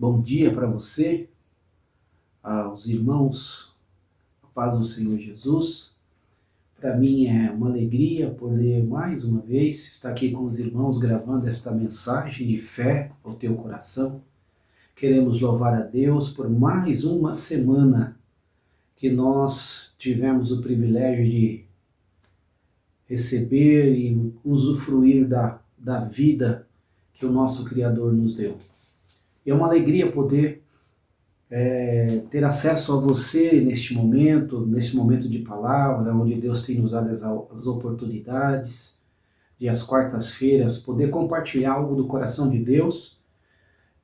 Bom dia para você, aos irmãos, a paz do Senhor Jesus. Para mim é uma alegria poder mais uma vez estar aqui com os irmãos gravando esta mensagem de fé ao teu coração. Queremos louvar a Deus por mais uma semana que nós tivemos o privilégio de receber e usufruir da vida que o nosso Criador nos deu. É uma alegria poder ter acesso a você neste momento de palavra, onde Deus tem nos dado as oportunidades de às quartas-feiras poder compartilhar algo do coração de Deus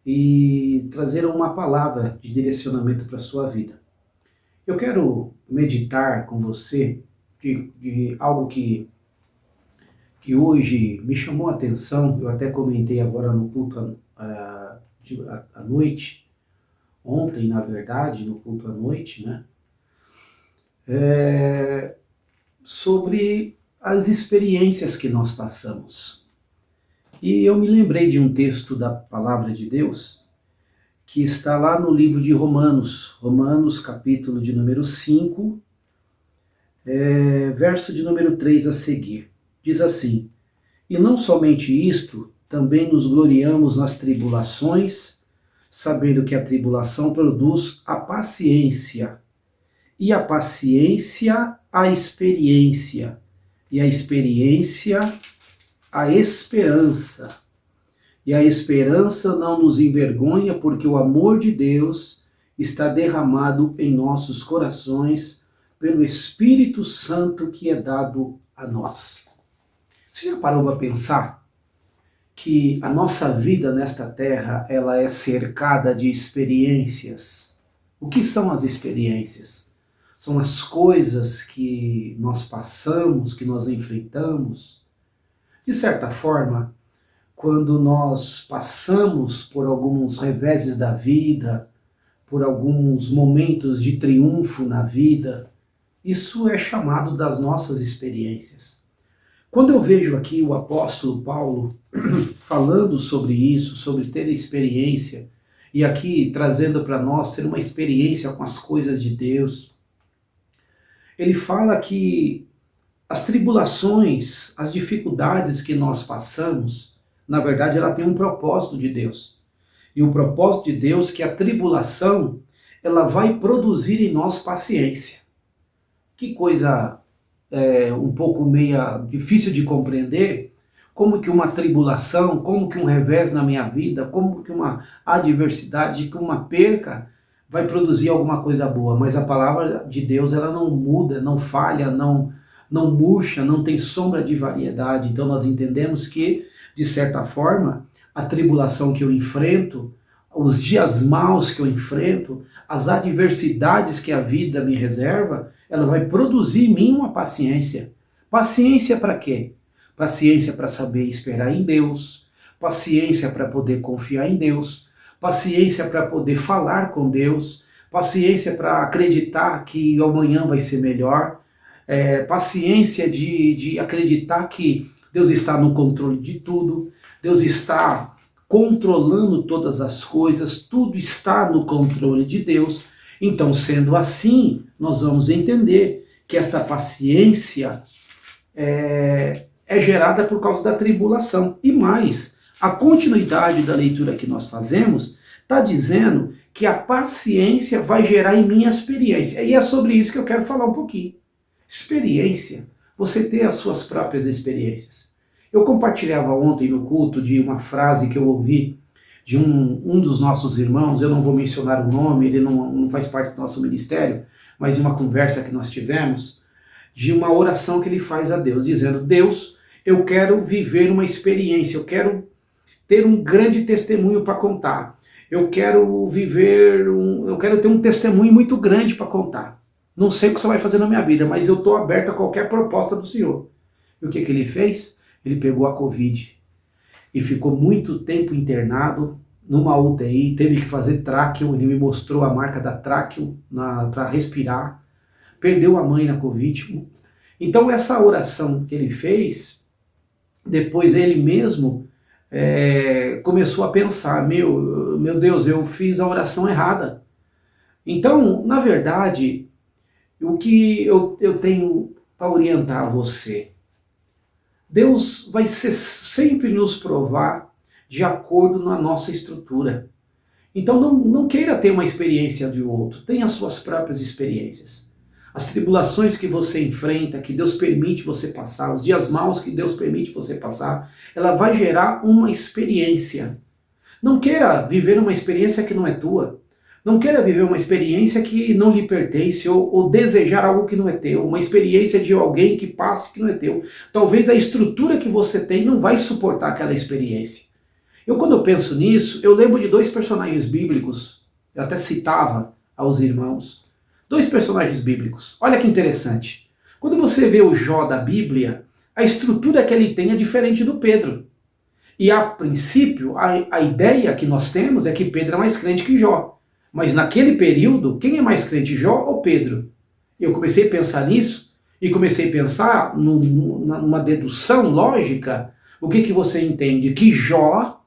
e trazer uma palavra de direcionamento para a sua vida. Eu quero meditar com você de algo que hoje me chamou a atenção. Eu até comentei agora no culto à noite, ontem, na verdade, no culto à noite, né? Sobre as experiências que nós passamos. E eu me lembrei de um texto da Palavra de Deus, que está lá no livro de Romanos capítulo de número 5, verso de número 3 a seguir. Diz assim: e não somente isto, também nos gloriamos nas tribulações, sabendo que a tribulação produz a paciência, e a paciência a experiência, e a experiência a esperança. E a esperança não nos envergonha, porque o amor de Deus está derramado em nossos corações pelo Espírito Santo que é dado a nós. Você já parou para pensar que a nossa vida nesta terra, ela é cercada de experiências? O que são as experiências? São as coisas que nós passamos, que nós enfrentamos. De certa forma, quando nós passamos por alguns reveses da vida, por alguns momentos de triunfo na vida, isso é chamado das nossas experiências. Quando eu vejo aqui o apóstolo Paulo falando sobre isso, sobre ter experiência, e aqui trazendo para nós ter uma experiência com as coisas de Deus, ele fala que as tribulações, as dificuldades que nós passamos, na verdade ela tem um propósito de Deus. E o propósito de Deus é que a tribulação, ela vai produzir em nós paciência. Que coisa um pouco meia difícil de compreender, como que uma tribulação, como que um revés na minha vida, como que uma adversidade, que uma perca vai produzir alguma coisa boa. Mas a palavra de Deus, ela não muda, não falha, não murcha, não tem sombra de variedade. Então nós entendemos que, de certa forma, a tribulação que eu enfrento, os dias maus que eu enfrento, as adversidades que a vida me reserva, ela vai produzir em mim uma paciência. Paciência para quê? Paciência para saber esperar em Deus, paciência para poder confiar em Deus, paciência para poder falar com Deus, paciência para acreditar que amanhã vai ser melhor, paciência de acreditar que Deus está no controle de tudo, Deus está controlando todas as coisas, tudo está no controle de Deus. Então, sendo assim, nós vamos entender que esta paciência é gerada por causa da tribulação. E mais, a continuidade da leitura que nós fazemos está dizendo que a paciência vai gerar em mim a experiência. E é sobre isso que eu quero falar um pouquinho. Experiência, você ter as suas próprias experiências. Eu compartilhava ontem no culto de uma frase que eu ouvi de um dos nossos irmãos, eu não vou mencionar o nome, ele não faz parte do nosso ministério, mas de uma conversa que nós tivemos, de uma oração que ele faz a Deus, dizendo: Deus, eu quero viver uma experiência, eu quero ter um grande testemunho para contar, eu quero ter um testemunho muito grande para contar. Não sei o que você vai fazer na minha vida, mas eu estou aberto a qualquer proposta do Senhor. E o que ele fez? Ele pegou a Covid e ficou muito tempo internado numa UTI, teve que fazer tráqueo, ele me mostrou a marca da tráqueo para respirar, perdeu a mãe na Covid. Então essa oração que ele fez, depois ele mesmo começou a pensar, meu Deus, eu fiz a oração errada. Então, na verdade, o que eu tenho para orientar você, Deus vai sempre nos provar de acordo na nossa estrutura. Então não queira ter uma experiência de outro, tenha as suas próprias experiências. As tribulações que você enfrenta, que Deus permite você passar, os dias maus que Deus permite você passar, ela vai gerar uma experiência. Não queira viver uma experiência que não é tua. Não queira viver uma experiência que não lhe pertence ou desejar algo que não é teu, uma experiência de alguém que passe que não é teu. Talvez a estrutura que você tem não vai suportar aquela experiência. Quando eu penso nisso, eu lembro de dois personagens bíblicos, eu até citava aos irmãos, dois personagens bíblicos. Olha que interessante. Quando você vê o Jó da Bíblia, a estrutura que ele tem é diferente do Pedro. E a princípio, a ideia que nós temos é que Pedro é mais crente que Jó. Mas naquele período, quem é mais crente, Jó ou Pedro? Eu comecei a pensar nisso e comecei a pensar numa dedução lógica. O que você entende? Que Jó,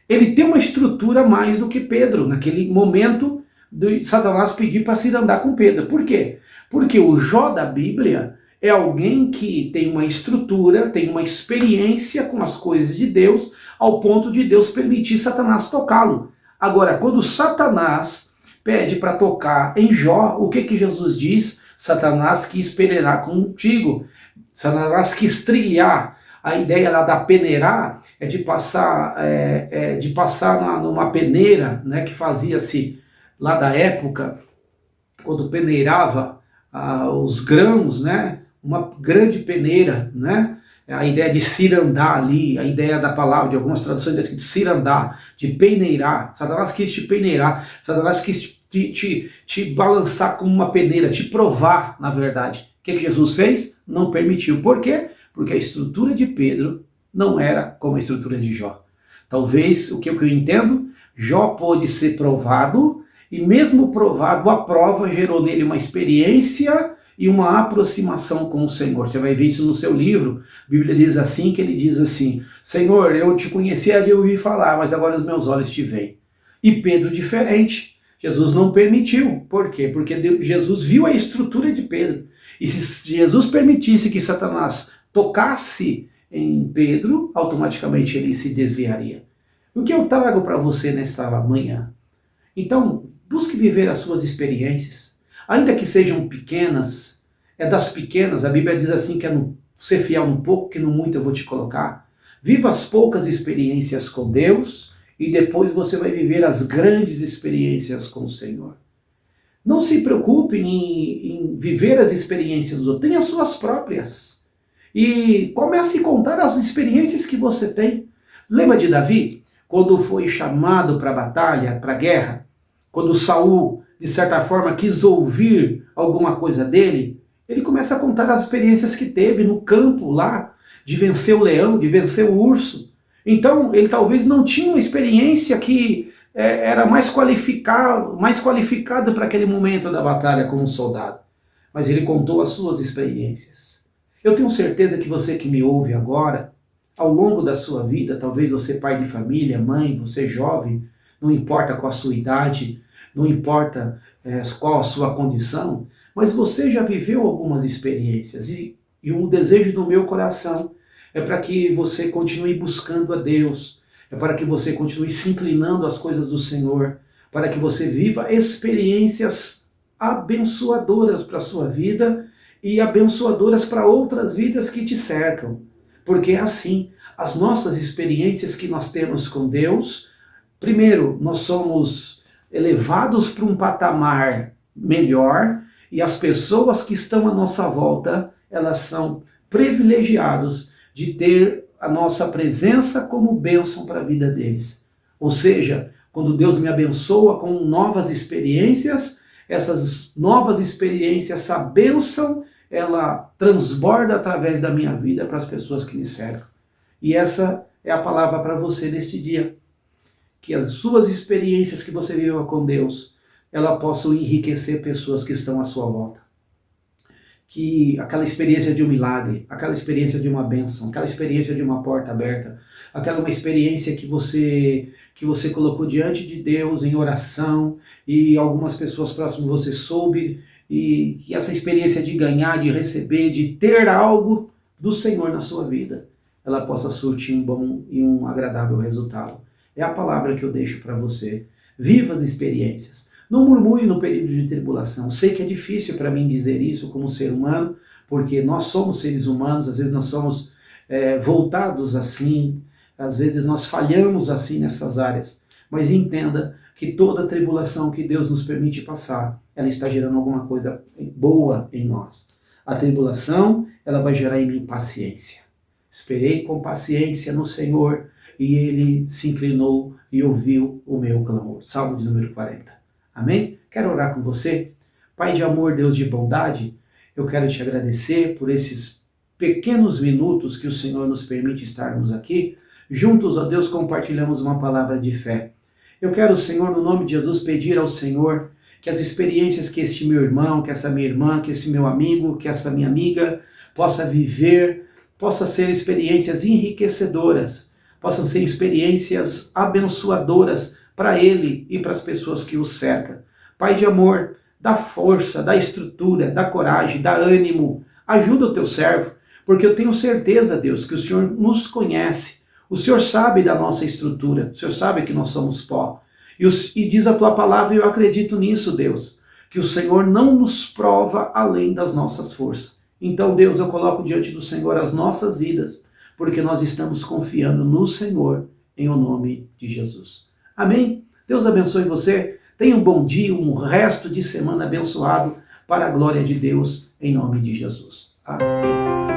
ele tem uma estrutura mais do que Pedro, naquele momento de Satanás pedir para se andar com Pedro. Por quê? Porque o Jó da Bíblia é alguém que tem uma estrutura, tem uma experiência com as coisas de Deus, ao ponto de Deus permitir Satanás tocá-lo. Agora, quando Satanás pede para tocar em Jó, o que Jesus diz? Satanás quis peneirar contigo. Satanás quis trilhar. A ideia lá da peneirar é de passar, numa peneira, né, que fazia-se lá da época, quando peneirava os grãos, né, uma grande peneira, né? A ideia de cirandar ali, a ideia da palavra, de algumas traduções diz de cirandar, de peneirar. Satanás quis te peneirar, Satanás quis te balançar como uma peneira, te provar, na verdade. O que Jesus fez? Não permitiu. Por quê? Porque a estrutura de Pedro não era como a estrutura de Jó. Talvez, o que eu entendo, Jó pôde ser provado, e mesmo provado, a prova gerou nele uma experiência e uma aproximação com o Senhor. Você vai ver isso no seu livro. A Bíblia diz assim, que ele diz assim: Senhor, eu te conhecia de ouvir falar, mas agora os meus olhos te veem. E Pedro diferente. Jesus não permitiu. Por quê? Porque Jesus viu a estrutura de Pedro. E se Jesus permitisse que Satanás tocasse em Pedro, automaticamente ele se desviaria. O que eu trago para você nesta manhã? Então, busque viver as suas experiências. Ainda que sejam pequenas, das pequenas, a Bíblia diz assim que é ser fiel no pouco, que no muito eu vou te colocar. Viva as poucas experiências com Deus e depois você vai viver as grandes experiências com o Senhor. Não se preocupe em viver as experiências dos outros, tenha as suas próprias. E comece a contar as experiências que você tem. Lembra de Davi? Quando foi chamado para a batalha, para a guerra, quando Saul, de certa forma, quis ouvir alguma coisa dele, ele começa a contar as experiências que teve no campo lá, de vencer o leão, de vencer o urso. Então, ele talvez não tinha uma experiência que era mais qualificada para aquele momento da batalha como um soldado. Mas ele contou as suas experiências. Eu tenho certeza que você que me ouve agora, ao longo da sua vida, talvez você pai de família, mãe, você jovem, não importa qual a sua idade, não importa qual a sua condição, mas você já viveu algumas experiências e o desejo do meu coração é para que você continue buscando a Deus, é para que você continue se inclinando às coisas do Senhor, para que você viva experiências abençoadoras para a sua vida e abençoadoras para outras vidas que te cercam. Porque é assim, as nossas experiências que nós temos com Deus, primeiro, nós somos elevados para um patamar melhor e as pessoas que estão à nossa volta, elas são privilegiadas de ter a nossa presença como bênção para a vida deles. Ou seja, quando Deus me abençoa com novas experiências, essas novas experiências, essa bênção, ela transborda através da minha vida para as pessoas que me cercam. E essa é a palavra para você neste dia. Que as suas experiências que você viveu com Deus, ela possam enriquecer pessoas que estão à sua volta. Que aquela experiência de um milagre, aquela experiência de uma bênção, aquela experiência de uma porta aberta, aquela uma experiência que você colocou diante de Deus em oração e algumas pessoas próximas de você soube, e que essa experiência de ganhar, de receber, de ter algo do Senhor na sua vida, ela possa surtir um bom e um agradável resultado. É a palavra que eu deixo para você. Viva as experiências. Não murmure no período de tribulação. Sei que é difícil para mim dizer isso como ser humano, porque nós somos seres humanos, às vezes nós somos voltados assim, às vezes nós falhamos assim nessas áreas. Mas entenda que toda tribulação que Deus nos permite passar, ela está gerando alguma coisa boa em nós. A tribulação, ela vai gerar em mim paciência. Esperei com paciência no Senhor e Ele se inclinou e ouviu o meu clamor. Salmo de número 40. Amém? Quero orar com você. Pai de amor, Deus de bondade, eu quero te agradecer por esses pequenos minutos que o Senhor nos permite estarmos aqui. Juntos, ó Deus, compartilhamos uma palavra de fé. Eu quero, Senhor, no nome de Jesus, pedir ao Senhor que as experiências que este meu irmão, que essa minha irmã, que esse meu amigo, que essa minha amiga possa viver, possa ser experiências enriquecedoras, possam ser experiências abençoadoras para ele e para as pessoas que o cercam. Pai de amor, dá força, dá estrutura, dá coragem, dá ânimo, ajuda o teu servo, porque eu tenho certeza, Deus, que o Senhor nos conhece, o Senhor sabe da nossa estrutura, o Senhor sabe que nós somos pó. E diz a tua palavra, e eu acredito nisso, Deus, que o Senhor não nos prova além das nossas forças. Então, Deus, eu coloco diante do Senhor as nossas vidas, porque nós estamos confiando no Senhor, em o nome de Jesus. Amém? Deus abençoe você. Tenha um bom dia, um resto de semana abençoado, para a glória de Deus, em nome de Jesus. Amém.